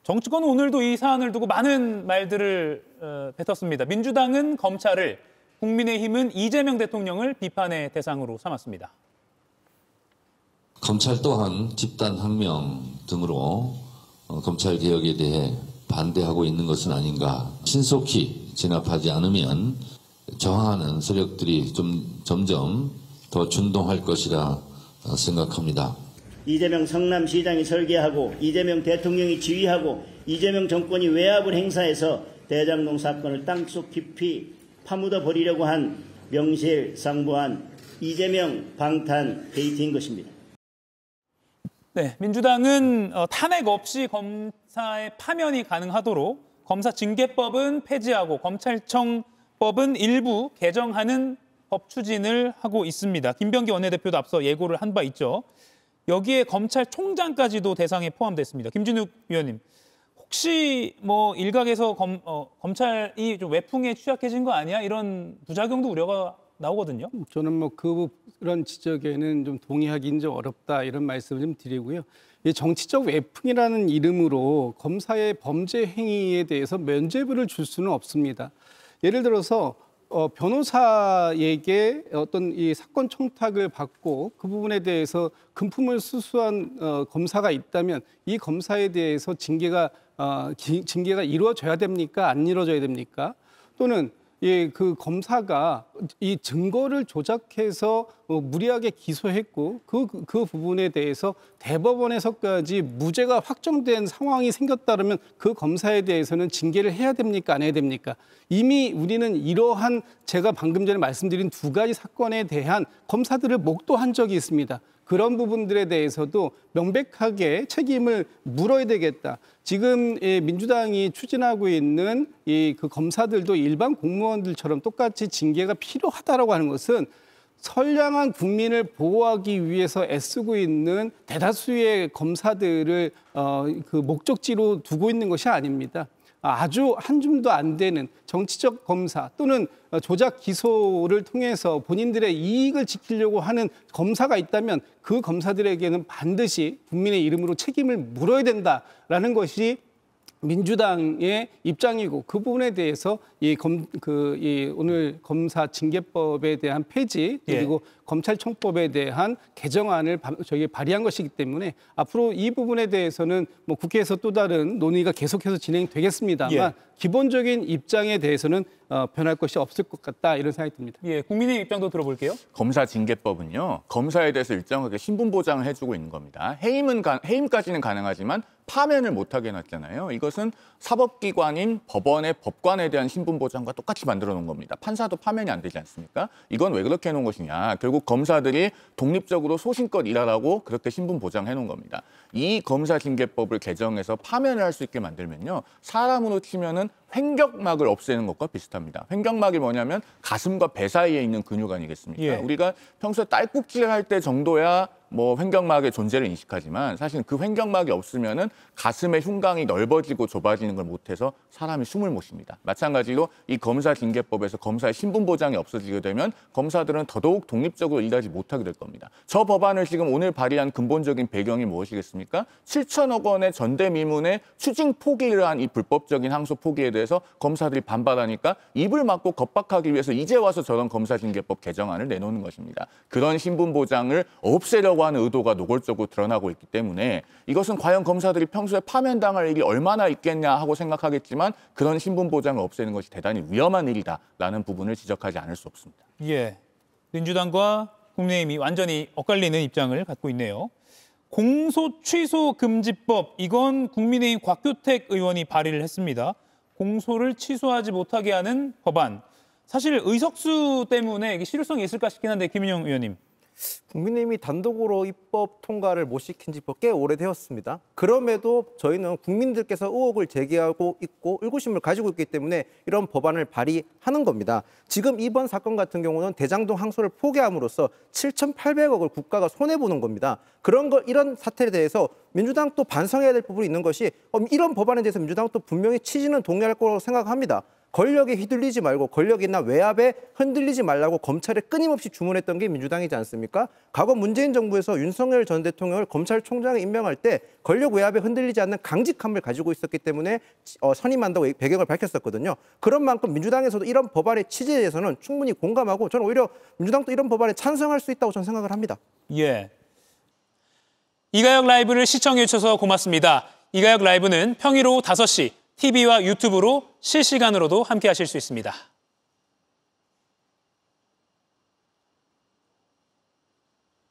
정치권은 오늘도 이 사안을 두고 많은 말들을 뱉었습니다. 민주당은 검찰을, 국민의힘은 이재명 대통령을 비판의 대상으로 삼았습니다. 검찰 또한 집단항명 등으로 검찰개혁에 대해 반대하고 있는 것은 아닌가. 신속히 진압하지 않으면 저항하는 세력들이 점점 더 준동할 것이라 생각합니다. 이재명 성남시장이 설계하고 이재명 대통령이 지휘하고 이재명 정권이 외압을 행사해서 대장동 사건을 땅속 깊이 파묻어 버리려고 한 명실상부한 이재명 방탄 게이트인 것입니다. 네, 민주당은 탄핵 없이 검사의 파면이 가능하도록 검사징계법은 폐지하고 검찰청법은 일부 개정하는 법 추진을 하고 있습니다. 김병기 원내대표도 앞서 예고를 한 바 있죠. 여기에 검찰총장까지도 대상에 포함됐습니다. 김진욱 위원님, 혹시 뭐 일각에서 검찰이 좀 외풍에 취약해진 거 아니야? 이런 부작용도 우려가 나오거든요. 저는 뭐 그런 지적에는 좀 동의하기는 좀 어렵다 이런 말씀을 좀 드리고요. 이 정치적 외풍이라는 이름으로 검사의 범죄 행위에 대해서 면죄부를 줄 수는 없습니다. 예를 들어서 변호사에게 어떤 이 사건 청탁을 받고 그 부분에 대해서 금품을 수수한 검사가 있다면 이 검사에 대해서 징계가 이루어져야 됩니까? 안 이루어져야 됩니까? 또는 그 검사가 이 증거를 조작해서 무리하게 기소했고 그 부분에 대해서 대법원에서까지 무죄가 확정된 상황이 생겼다면 그 검사에 대해서는 징계를 해야 됩니까? 안 해야 됩니까? 이미 우리는 이러한 제가 방금 전에 말씀드린 두 가지 사건에 대한 검사들을 목도한 적이 있습니다. 그런 부분들에 대해서도 명백하게 책임을 물어야 되겠다. 지금 민주당이 추진하고 있는 그 검사들도 일반 공무원들처럼 똑같이 징계가 필요하다라고 하는 것은 선량한 국민을 보호하기 위해서 애쓰고 있는 대다수의 검사들을 그 목적지로 두고 있는 것이 아닙니다. 아주 한 줌도 안 되는 정치적 검사 또는 조작 기소를 통해서 본인들의 이익을 지키려고 하는 검사가 있다면 그 검사들에게는 반드시 국민의 이름으로 책임을 물어야 된다라는 것이 민주당의 입장이고 그 부분에 대해서 오늘 검사 징계법에 대한 폐지 그리고 검찰청법에 대한 개정안을 저희 발의한 것이기 때문에 앞으로 이 부분에 대해서는 뭐 국회에서 또 다른 논의가 계속해서 진행되겠습니다만 기본적인 입장에 대해서는 변할 것이 없을 것 같다 이런 생각이 듭니다. 국민의 입장도 들어볼게요. 검사징계법은요. 검사에 대해서 일정하게 신분 보장을 해주고 있는 겁니다. 해임까지는 가능하지만 파면을 못하게 해놨잖아요. 이것은 사법기관인 법원의 법관에 대한 신분 보장과 똑같이 만들어 놓은 겁니다. 판사도 파면이 안 되지 않습니까? 이건 왜 그렇게 해놓은 것이냐. 결국 검사들이 독립적으로 소신껏 일하라고 그렇게 신분 보장해 놓은 겁니다. 이 검사징계법을 개정해서 파면을 할 수 있게 만들면요. 사람으로 치면은 횡격막을 없애는 것과 비슷합니다. 횡격막이 뭐냐면 가슴과 배 사이에 있는 근육 아니겠습니까? 우리가 평소에 딸꾹질을 할 때 정도야 뭐 횡격막의 존재를 인식하지만 사실 그 횡격막이 없으면은 가슴의 흉곽이 넓어지고 좁아지는 걸 못해서 사람이 숨을 못 쉽니다. 마찬가지로 이 검사징계법에서 검사의 신분 보장이 없어지게 되면 검사들은 더더욱 독립적으로 일하지 못하게 될 겁니다. 저 법안을 지금 오늘 발의한 근본적인 배경이 무엇이겠습니까? 7천억 원의 전대미문의 추징 포기를 한 이 불법적인 항소 포기에 대해서 검사들이 반발하니까 입을 막고 겁박하기 위해서 이제 와서 저런 검사징계법 개정안을 내놓는 것입니다. 그런 신분 보장을 없애려고 하는 의도가 노골적으로 드러나고 있기 때문에 이것은 과연 검사들이 평소에 파면당할 일이 얼마나 있겠냐 하고 생각하겠지만 그런 신분 보장을 없애는 것이 대단히 위험한 일이다라는 부분을 지적하지 않을 수 없습니다. 민주당과 국민의힘이 완전히 엇갈리는 입장을 갖고 있네요. 공소 취소 금지법, 이건 국민의힘 곽규택 의원이 발의를 했습니다. 공소를 취소하지 못하게 하는 법안. 사실 의석수 때문에 이게 실효성이 있을까 싶긴 한데 김인영 의원님. 국민의힘이 단독으로 입법 통과를 못 시킨 지 꽤 오래되었습니다. 그럼에도 저희는 국민들께서 의혹을 제기하고 있고 의구심을 가지고 있기 때문에 이런 법안을 발의하는 겁니다. 지금 이번 사건 같은 경우는 대장동 항소를 포기함으로써 7,800억을 국가가 손해보는 겁니다. 이런 사태에 대해서 민주당도 반성해야 될 부분이 있는 것이 이런 법안에 대해서 민주당도 분명히 취지는 동의할 거라고 생각합니다. 권력에 휘둘리지 말고 권력이나 외압에 흔들리지 말라고 검찰에 끊임없이 주문했던 게 민주당이지 않습니까? 과거 문재인 정부에서 윤석열 전 대통령을 검찰총장에 임명할 때 권력 외압에 흔들리지 않는 강직함을 가지고 있었기 때문에 선임한다고 배경을 밝혔었거든요. 그런 만큼 민주당에서도 이런 법안의 취지에 대해서는 충분히 공감하고 저는 오히려 민주당도 이런 법안에 찬성할 수 있다고 저는 생각을 합니다. 예. 이가혁 라이브를 시청해 주셔서 고맙습니다. 이가혁 라이브는 평일 오후 5시 TV와 유튜브로 실시간으로도 함께 하실 수 있습니다.